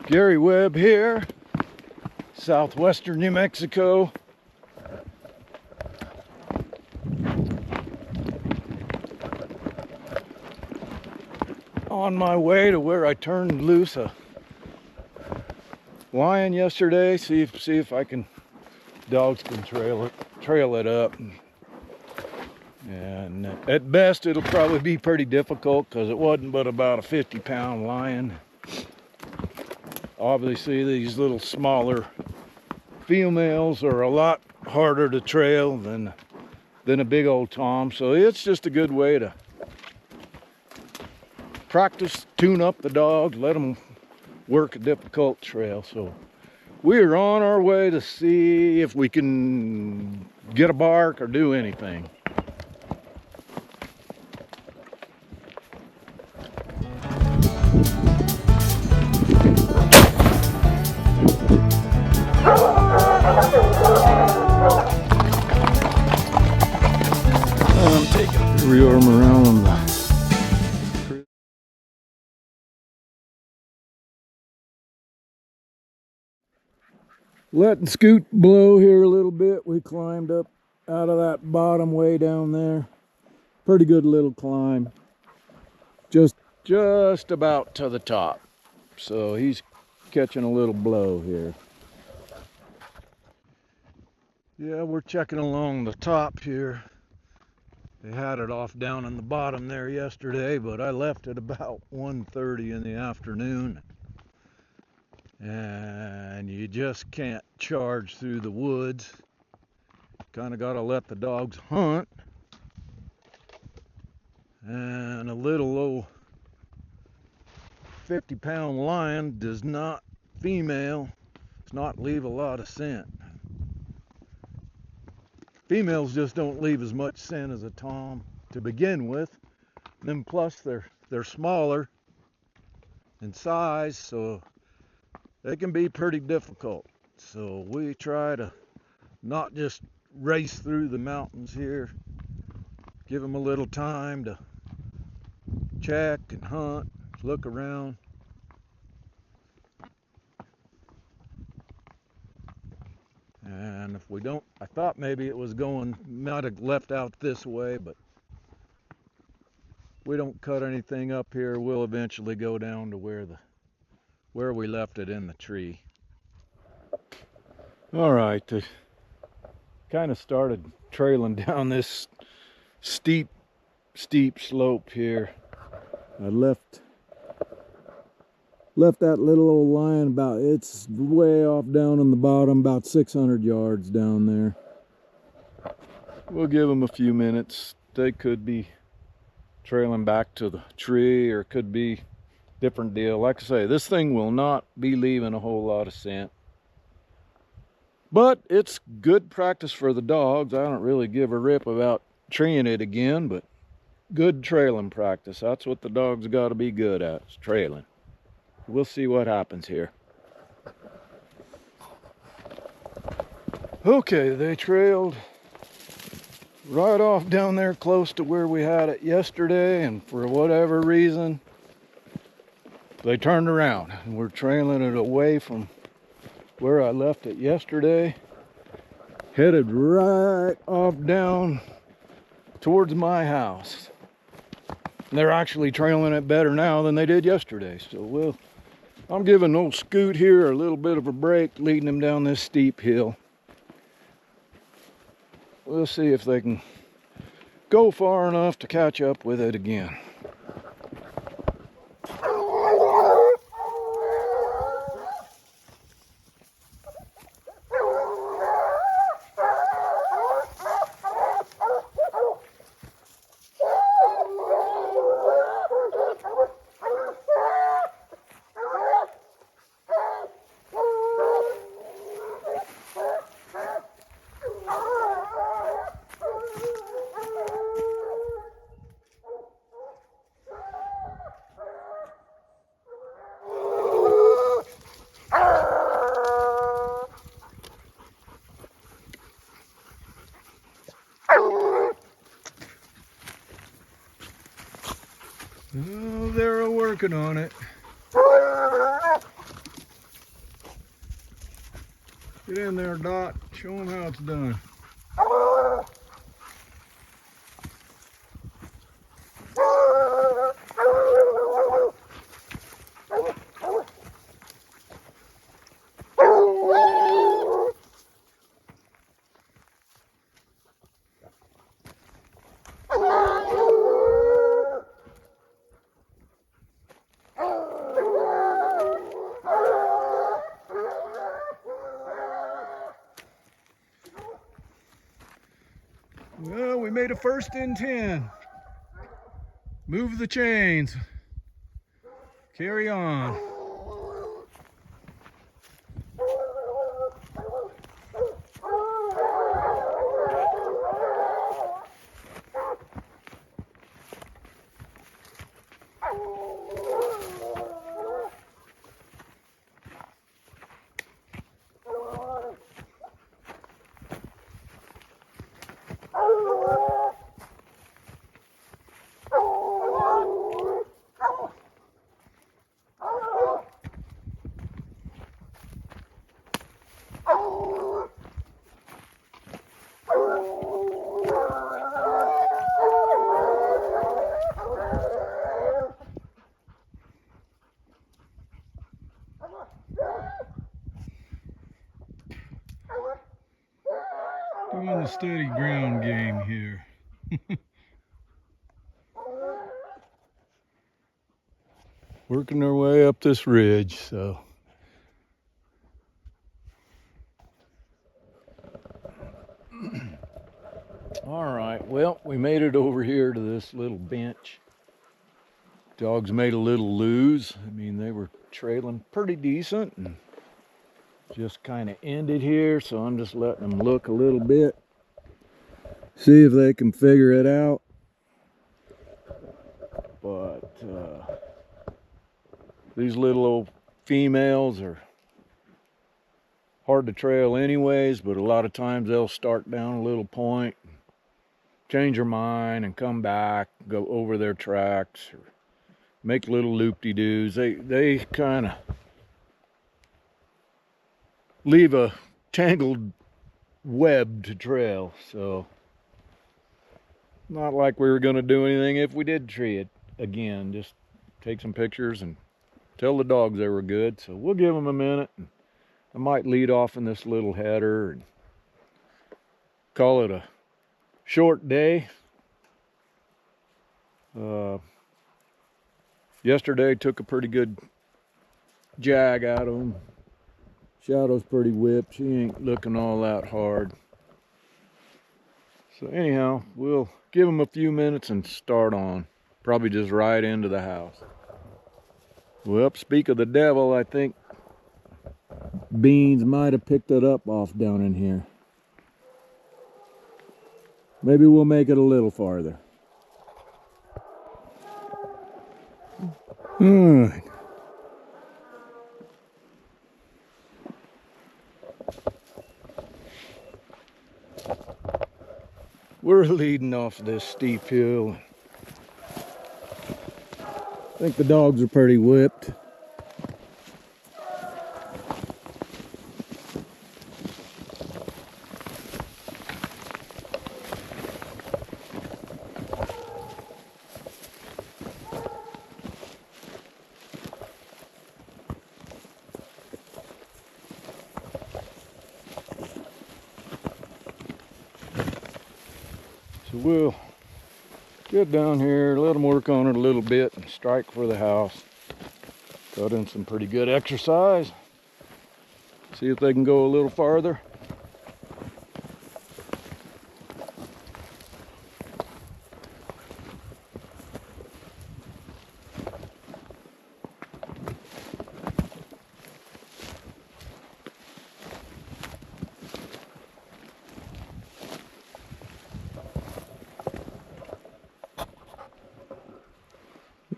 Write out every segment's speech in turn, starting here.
Gary Webb here, southwestern New Mexico. On my way to where I turned loose a lion yesterday. See if I can, dogs can trail it up. And at best it'll probably be pretty difficult because it wasn't but about a 50-pound lion. Obviously these little smaller females are a lot harder to trail than a big old tom, so it's just a good way to practice, tune up the dogs, let them work a difficult trail. So we're on our way to see if we can get a bark or do anything. I'm taking the rearm around on the letting Scoot blow here a little bit. We climbed up out of that bottom way down there. Pretty good little climb. Just about to the top. So he's catching a little blow here. Yeah, we're checking along the top here. They had it off down in the bottom there yesterday, but I left at about 1:30 in the afternoon. And you just can't charge through the woods. Kind of got to let the dogs hunt. And a little old 50-pound lion does not leave a lot of scent. Females just don't leave as much scent as a tom to begin with. And then plus they're smaller in size, so they can be pretty difficult. So we try to not just race through the mountains here. Give them a little time to check and hunt, look around. And if we don't, I thought maybe it was might have left out this way, but we don't cut anything up here. We'll eventually go down to where we left it in the tree. All right, they kind of started trailing down this steep slope here. I left that little old lion it's way off down on the bottom, about 600 yards down there. We'll give them a few minutes. They could be trailing back to the tree, or it could be different deal. Like I say, this thing will not be leaving a whole lot of scent. But it's good practice for the dogs. I don't really give a rip about treeing it again, but good trailing practice. That's what the dogs got to be good at, is trailing. We'll see what happens here. Okay, they trailed right off down there close to where we had it yesterday, and for whatever reason they turned around and we're trailing it away from where I left it yesterday, headed right off down towards my house. And they're actually trailing it better now than they did yesterday. So I'm giving old Scoot here a little bit of a break, leading him down this steep hill. We'll see if they can go far enough to catch up with it again. Oh, they're working on it. Get in there, Dot. Show them how it's done. Well, we made a 1st and 10. Move the chains. Carry on. Doing the steady ground game here. Working their way up this ridge, so. All right, well, we made it over here to this little bench. Dogs made a little lose. I mean, they were trailing pretty decent and just kind of ended here, so I'm just letting them look a little bit. See if they can figure it out. But these little old females are hard to trail anyways, but a lot of times they'll start down a little point, change their mind and come back, go over their tracks, or make little loop-de-doos. They kind of leave a tangled web to trail, so not like we were going to do anything if we did tree it again. Just take some pictures and tell the dogs they were good. So we'll give them a minute. And I might lead off in this little header and call it a short day. Yesterday took a pretty good jag out of them. Shadow's pretty whipped. She ain't looking all that hard. So anyhow, we'll give them a few minutes and start on. Probably just right into the house. Well, speak of the devil, I think Beans might have picked it up off down in here. Maybe we'll make it a little farther. All right. We're leading off this steep hill. I think the dogs are pretty whipped. So we'll get down here, let them work on it a little bit and strike for the house. Got in some pretty good exercise. See if they can go a little farther.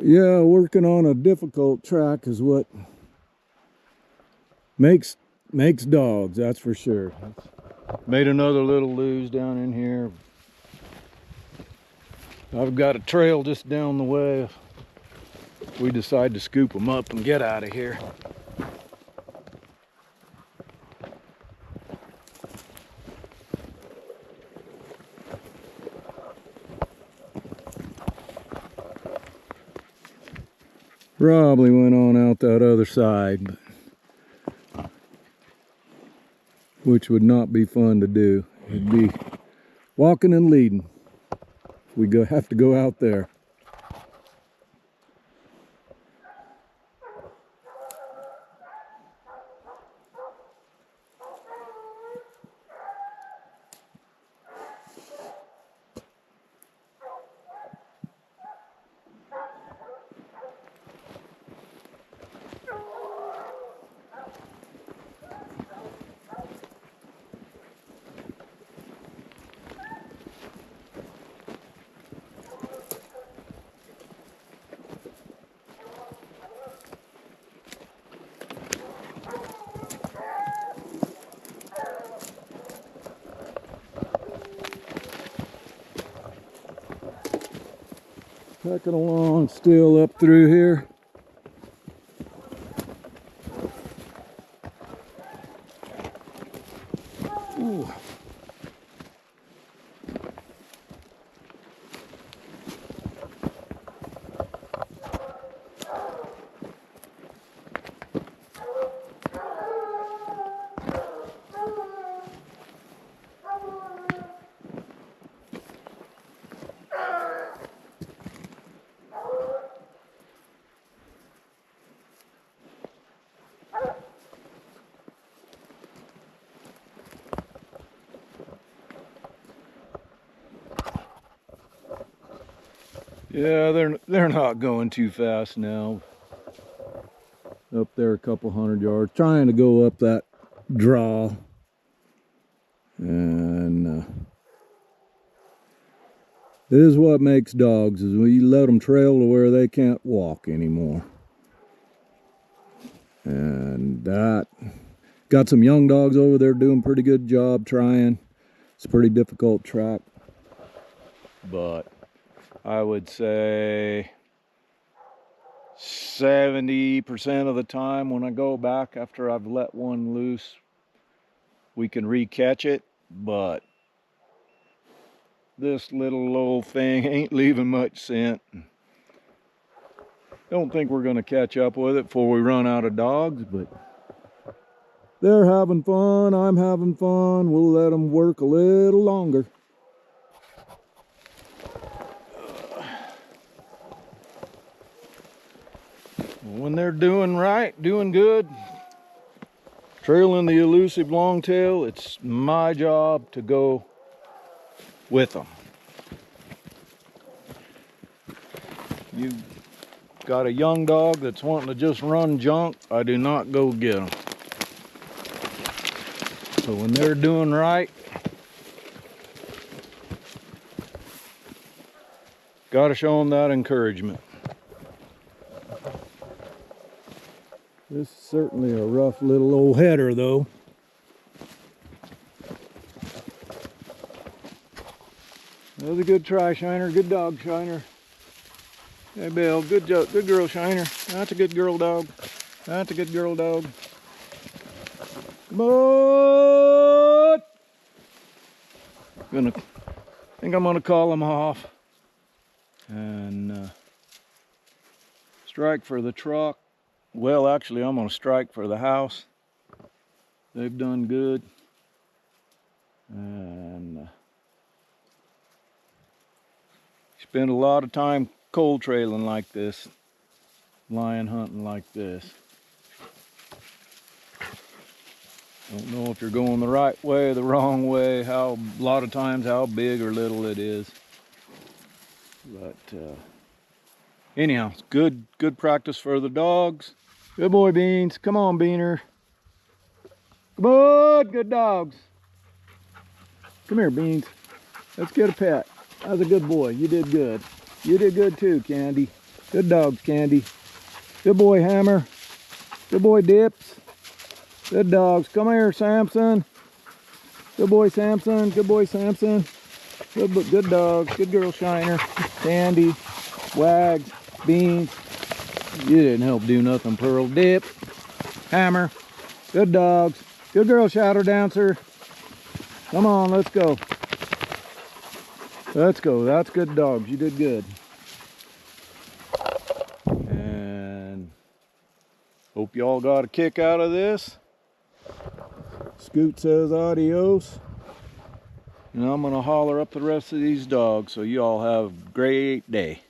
Yeah, working on a difficult track is what makes dogs, that's for sure. Made another little lose down in here. I've got a trail just down the way if we decide to scoop them up and get out of here. Probably went on out that other side, but which would not be fun to do. It'd be walking and leading. We have to go out there. Trucking along still up through here. Ooh. Yeah, they're not going too fast now. Up there a couple hundred yards, trying to go up that draw. And this is what makes dogs, is we let them trail to where they can't walk anymore. And that got some young dogs over there doing a pretty good job trying. It's a pretty difficult track, but I would say 70% of the time when I go back after I've let one loose, we can re-catch it, but this little old thing ain't leaving much scent. Don't think we're gonna catch up with it before we run out of dogs, but they're having fun, I'm having fun. We'll let them work a little longer. When they're doing right, doing good, trailing the elusive longtail, it's my job to go with them. You got a young dog that's wanting to just run junk, I do not go get them. So when they're doing right, got to show them that encouragement. This is certainly a rough little old header though. That was a good try, Shiner. Good dog, Shiner. Hey, Bill. Good job. Good girl, Shiner. That's a good girl dog. That's a good girl dog. Come on! I think I'm gonna call them off and strike for the truck. Well, actually, I'm gonna strike for the house. They've done good, and spend a lot of time cold trailing like this, lion hunting like this. Don't know if you're going the right way or the wrong way, a lot of times how big or little it is. But anyhow, it's good practice for the dogs. Good boy, Beans. Come on, Beaner. Come on, good dogs. Come here, Beans. Let's get a pet. That's a good boy. You did good. You did good too, Candy. Good dogs, Candy. Good boy, Hammer. Good boy, Dips. Good dogs. Come here, Samson. Good boy, Samson. Good boy, Samson. Good dogs. Good girl, Shiner. Candy. Wags. Beans. You didn't help do nothing, Pearl. Dip. Hammer. Good dogs. Good girl, Shadow Dancer. Come on, let's go. Let's go. That's good dogs. You did good. And Hope y'all got a kick out of this. Scoot says adios. And I'm gonna holler up the rest of these dogs, so y'all have a great day.